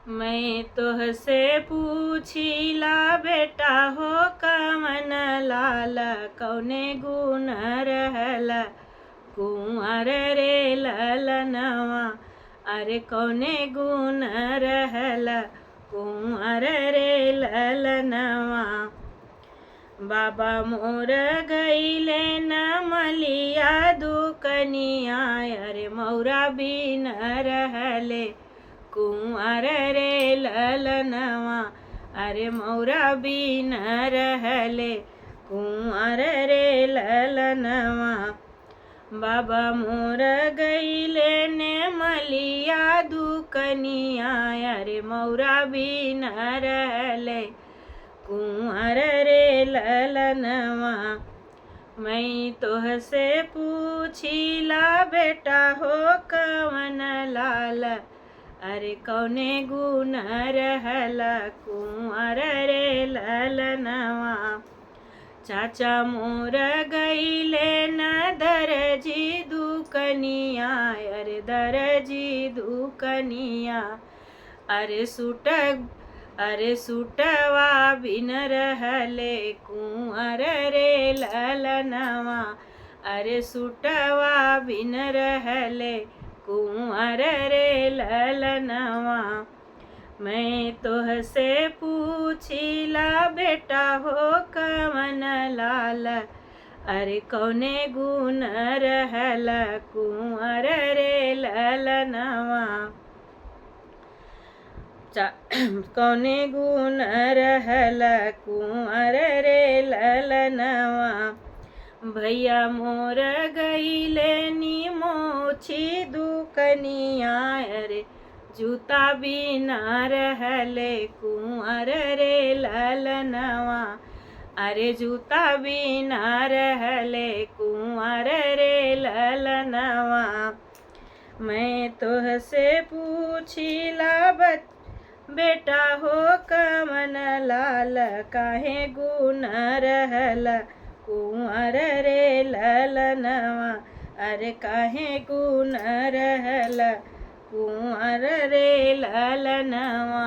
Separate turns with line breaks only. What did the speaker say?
मैं तोहसे पूछिला बेटा हो कवन लाल कौने गुण रहल कुंवर रे ललनवा। अरे कौने गुण रहल कुंवर रे ललनवा। बाबा मोर गईले न मलिया दुकनिया। अरे मौरा बिन रहले कुंवर रे ललनवा। अरे मौरा बिन रहले कुंवर रे ललनवा। बाबा मोर गईले ने मलिया दुकनिया। अरे मौरा बिन रहले कुंवर रे ललनवा। मैं तोहसे पूछिला बेटा हो कवन लाल अरे कौने गुण रहल कुंवर रे ललनवा। चाचा मोर गईले न दरजी दुकनिया। अरे दरजी दुकनिया। अरे सूटवा बिन रहले कुंवर रे ललनवा। अरे सूटवा बिन रहले कुंवर रे ललनवा। मैं तोहसे पूछिला बेटा हो कवन लाल अरे कौने गुण रहल कुंवर रे ललनवा। कौने गुण रहल कुंवर रे ललनवा। भैया मोर गईले निमोछी दुकनिया। अरे जूता बिना रहले कुंवर रे ललनवा। अरे जूता बिना रहले कुंवर रे ललनवा। मैं तोहसे पूछिला बेटा हो कवन लाल काहे गुण रहल कुंवर रे ललनवा। अरे काहे गुण रहल कुंवर रे ललनवा।